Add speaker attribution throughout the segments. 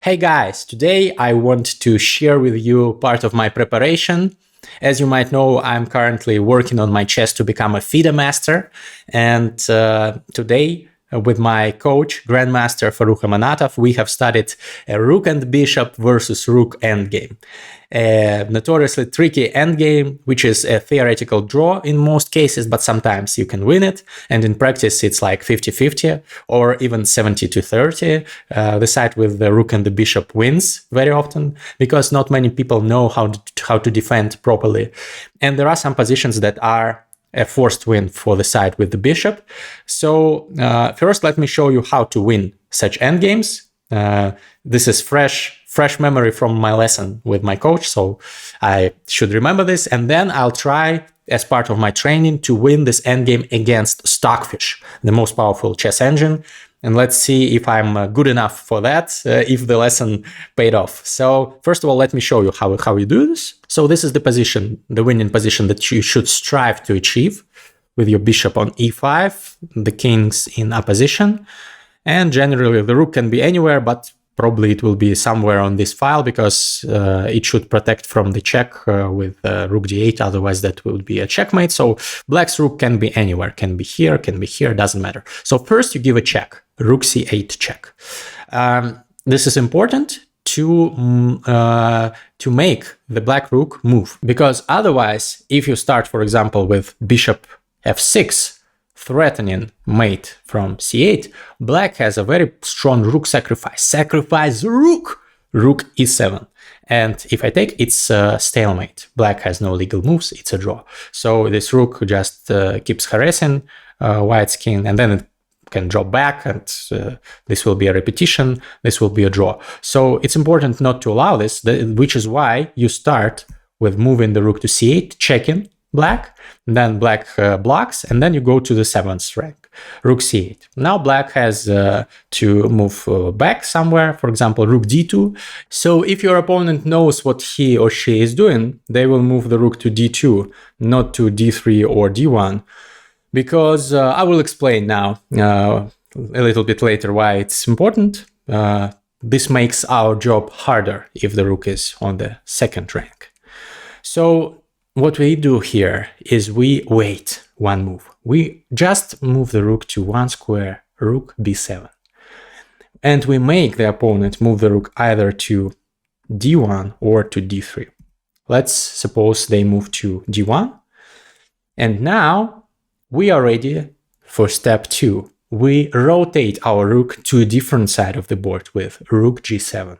Speaker 1: Hey guys, today I want to share with you part of my preparation. As you might know, I'm currently working on my chess to become a FIDE master, and today with my coach, Grandmaster Farouk, we have studied a Rook and Bishop versus Rook endgame. A notoriously tricky endgame, which is a theoretical draw in most cases, but sometimes you can win it. And in practice, it's like 50-50 or even 70-30. The side with the Rook and the Bishop wins very often because not many people know how to defend properly. And there are some positions that are a forced win for the side with the bishop. So first, let me show you how to win such endgames. This is fresh memory from my lesson with my coach, so I should remember this. And then I'll try, as part of my training, to win this endgame against Stockfish, the most powerful chess engine. And let's see if I'm good enough for that, if the lesson paid off. So first of all, let me show you how you do this. So this is the position, the winning position that you should strive to achieve with your bishop on e5, the king's in opposition. And generally the rook can be anywhere, but probably it will be somewhere on this file because it should protect from the check with rook d8, otherwise that would be a checkmate. So black's rook can be anywhere, can be here, doesn't matter. So first you give a check, rook c8 check. This is important to make the black rook move, because otherwise, if you start, for example, with bishop f6, threatening mate from c8, black has a very strong rook sacrifice rook e7, and if I take, it's a stalemate. Black has no legal moves, it's a draw. So this rook just keeps harassing white's king, and then it can drop back, and this will be a repetition, this will be a draw. So it's important not to allow this, which is why you start with moving the rook to c8, checking black, then black blocks, and then you go to the 7th rank, rook c8. Now black has to move back somewhere, for example, rook d2. So if your opponent knows what he or she is doing, they will move the rook to d2, not to d3 or d1, because I will explain now a little bit later why it's important. This makes our job harder if the rook is on the 2nd rank. So what we do here is we wait one move. We just move the rook to one square, rook b7. And we make the opponent move the rook either to d1 or to d3. Let's suppose they move to d1. And now we are ready for step 2. We rotate our rook to a different side of the board with rook g7.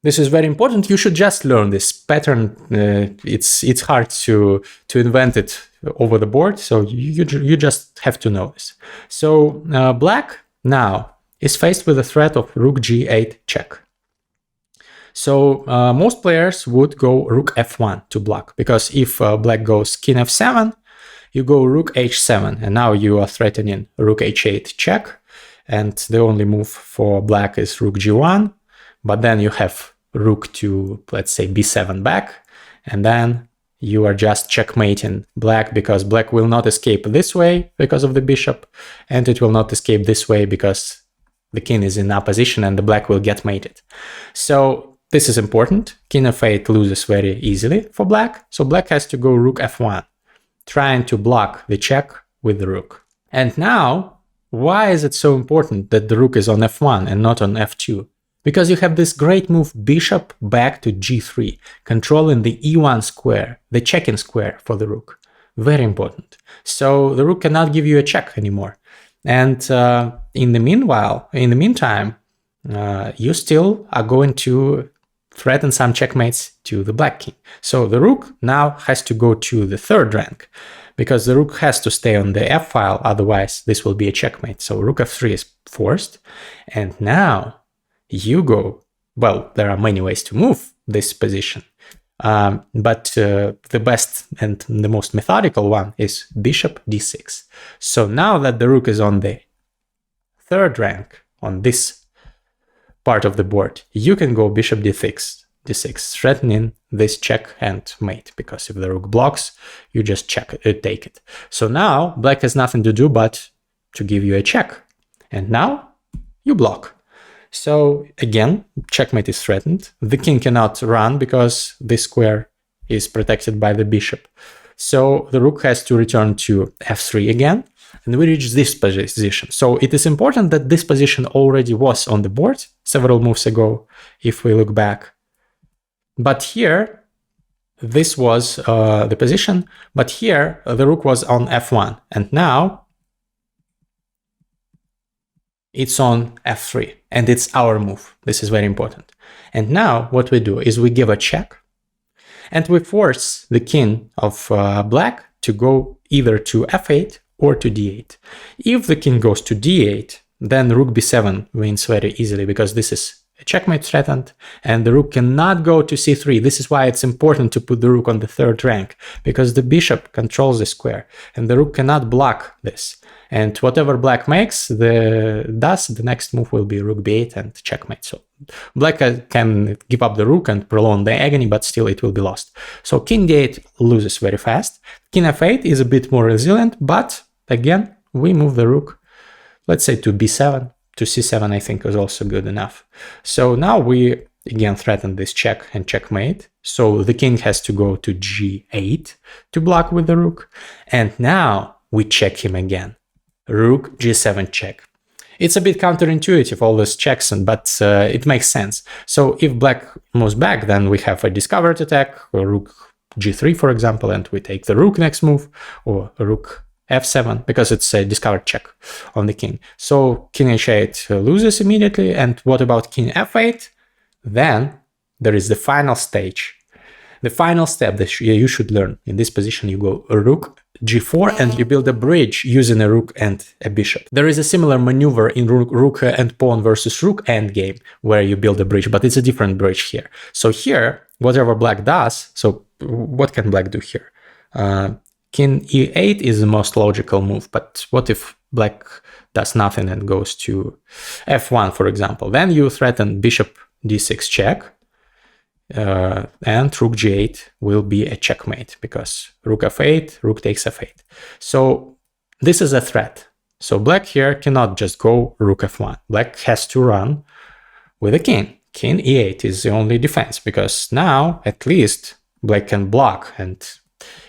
Speaker 1: This is very important. You should just learn this pattern. It's hard to invent it over the board, so you just have to know this. So black now is faced with the threat of rook g8 check. So most players would go rook f1 to block, because if black goes king f7, you go rook h7, and now you are threatening rook h8 check, and the only move for black is rook g1, but then you have rook to, let's say, b7 back, and then you are just checkmating black, because black will not escape this way because of the bishop, and it will not escape this way because the king is in opposition and the black will get mated. So this is important. King f8 loses very easily for black, so black has to go rook f1, trying to block the check with the rook. And now, why is it so important that the rook is on f1 and not on f2? Because you have this great move, bishop back to g3, controlling the e1 square, the checking square for the rook. Very important. So the rook cannot give you a check anymore. And in the meantime, you still are going to threaten some checkmates to the black king. So the rook now has to go to the 3rd rank, because the rook has to stay on the f file, otherwise this will be a checkmate. So rook f3 is forced, and now you go, well, there are many ways to move this position, but the best and the most methodical one is bishop d6. So now that the rook is on the 3rd rank on this part of the board, you can go bishop d6, threatening this check and mate, because if the rook blocks, you just take it. So now black has nothing to do but to give you a check, and now you block. So again, checkmate is threatened. The king cannot run because this square is protected by the bishop. So the rook has to return to f3 again, and we reach this position. So it is important that this position already was on the board several moves ago, if we look back. But here, this was the position, but here the rook was on f1, and now it's on f3, and it's our move. This is very important. And now what we do is we give a check, and we force the king of black to go either to f8 or to d8. If the king goes to d8, then rook b7 wins very easily, because this is a checkmate threatened, and the rook cannot go to c3. This is why it's important to put the rook on the third rank, because the bishop controls the square, and the rook cannot block this. And whatever black makes, the next move will be rook b8 and checkmate. So black can give up the rook and prolong the agony, but still it will be lost. So king d8 loses very fast. King f8 is a bit more resilient, but again, we move the rook, let's say to b7. To c7, I think, was also good enough. So now we again threaten this check and checkmate. So the king has to go to g8 to block with the rook. And now we check him again. Rook g7 check. It's a bit counterintuitive, all those checks, but it makes sense. So if black moves back, then we have a discovered attack, or rook g3, for example, and we take the rook next move, or rook f7, because it's a discovered check on the king. So king h8 loses immediately. And what about king f8? Then there is the final stage. The final step that you should learn. In this position, you go rook g4 and you build a bridge using a rook and a bishop. There is a similar maneuver in rook and pawn versus rook endgame, where you build a bridge, but it's a different bridge here. So here, whatever black does, so what can black do here? King e8 is the most logical move, but what if black does nothing and goes to f1, for example? Then you threaten bishop d6 check, and rook g8 will be a checkmate, because rook f8, rook takes f8. So this is a threat. So black here cannot just go rook f1. Black has to run with a king. King e8 is the only defense, because now at least black can block, and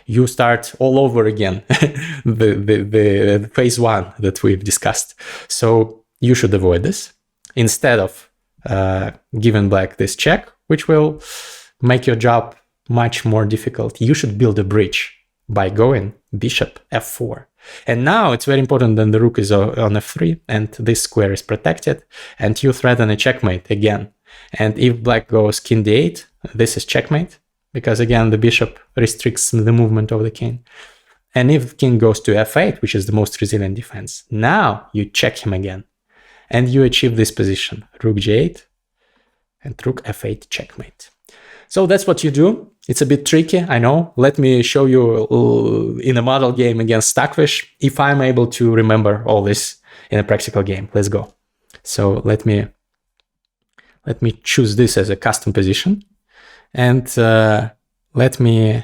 Speaker 1: you start all over again, the phase one that we've discussed. So you should avoid this. Instead of giving black this check, which will make your job much more difficult, you should build a bridge by going bishop f4. And now it's very important that the rook is on f3, and this square is protected, and you threaten a checkmate again. And if black goes king d8, this is checkmate, because again, the bishop restricts the movement of the king. And if the king goes to f8, which is the most resilient defense, now you check him again, and you achieve this position, rook g8 and rook f8 checkmate. So that's what you do. It's a bit tricky, I know. Let me show you in a model game against Stockfish, if I'm able to remember all this in a practical game. Let's go. So let me choose this as a custom position. And let me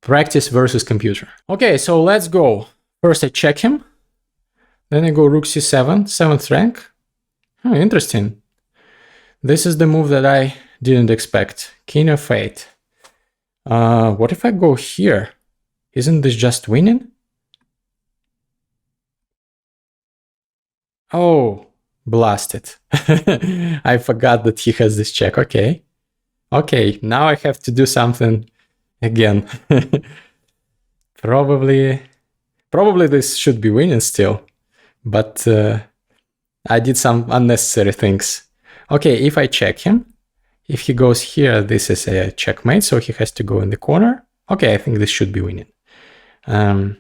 Speaker 1: practice versus computer. Okay, so let's go. First I check him. Then I go rook c7, 7th rank. Oh, interesting. This is the move that I didn't expect. King f8. What if I go here? Isn't this just winning? Oh, blasted. I forgot that he has this check. Okay. Okay, now I have to do something again. Probably this should be winning still, but I did some unnecessary things. Okay, if I check him, if he goes here, this is a checkmate, so he has to go in the corner. Okay, I think this should be winning. It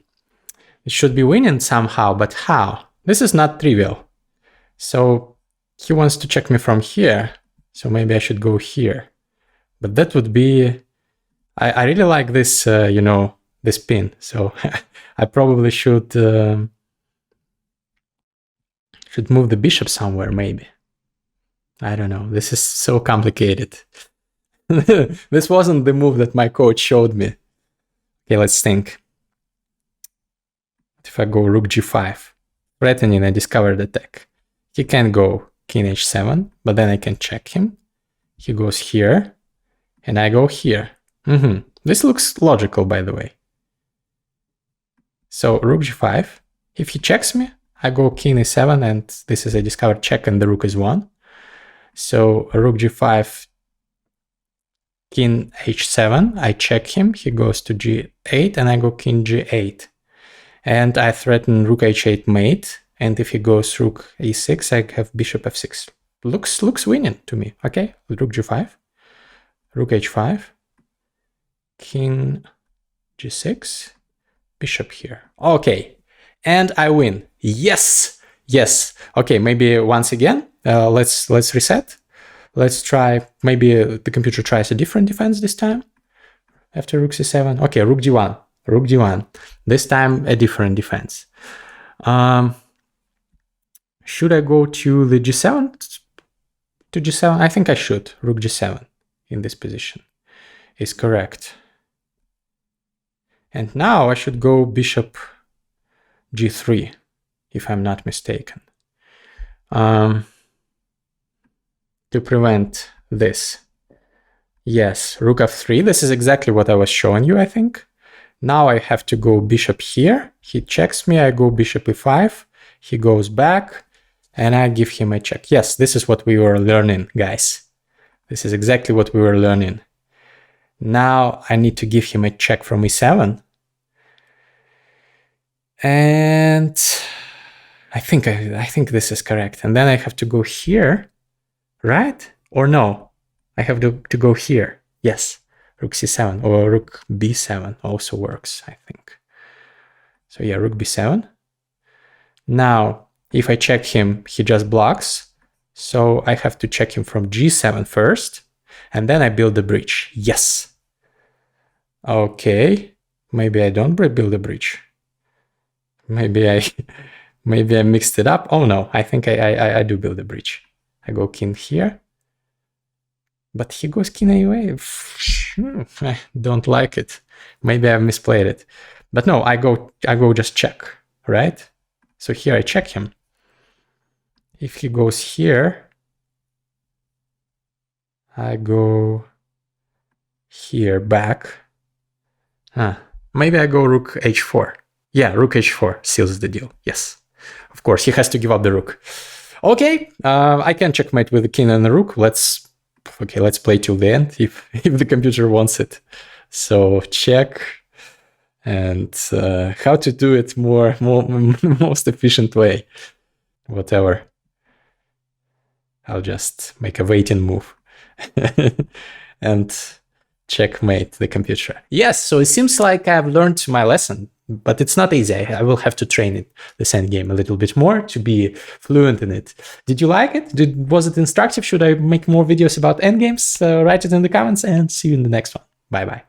Speaker 1: should be winning somehow, but how? This is not trivial. So he wants to check me from here, so maybe I should go here. But that would be, I really like this, this pin. So I probably should move the bishop somewhere, maybe. I don't know. This is so complicated. This wasn't the move that my coach showed me. Okay, let's think. If I go rook g5, threatening a discovered attack, he can go king h7, but then I can check him. He goes here, and I go here. This looks logical, by the way. So rook g5. If he checks me, I go king e7, and this is a discovered check, and the rook is won. So rook g5, king h7, I check him, he goes to g8, and I go king g8. And I threaten rook h8 mate, and if he goes rook e6, I have bishop f6. Looks winning to me. Okay, rook g5, rook h5, king g6, bishop here. Okay, and I win. Yes, yes. Okay, maybe once again, let's reset. Let's try, maybe the computer tries a different defense this time after rook c7. Okay, rook d1, rook d1. This time a different defense. Should I go to the g7? To g7? I think I should. Rook g7 in this position is correct. And now I should go bishop g3, if I'm not mistaken. To prevent this. Yes, rook f3. This is exactly what I was showing you, I think. Now I have to go bishop here. He checks me. I go bishop e5. He goes back, and I give him a check. Yes, this is what we were learning, guys. This is exactly what we were learning. Now I need to give him a check from e7. And I think this is correct. And then I have to go here, right? Or no, I have to go here. Yes, rook c7 or rook b7 also works, I think. So yeah, rook b7. Now, if I check him, he just blocks. So I have to check him from g7 first, and then I build the bridge. Yes. Okay, maybe I don't build a bridge. Maybe I mixed it up. Oh no, I think I do build a bridge. I go king here, but he goes king away. I don't like it. Maybe I misplayed it, but no, I go just check, right? So here I check him. If he goes here, I go here back. Maybe I go rook h4. Yeah, rook h4 seals the deal. Yes, of course, he has to give up the rook. Okay, I can checkmate with the king and the rook. Let's play till the end if the computer wants it. So check, and how to do it most efficient way. Whatever. I'll just make a waiting move and checkmate the computer. Yes, so it seems like I've learned my lesson, but it's not easy. I will have to train it, this endgame, a little bit more to be fluent in it. Did you like it? Was it instructive? Should I make more videos about endgames? Write it in the comments, and see you in the next one. Bye-bye.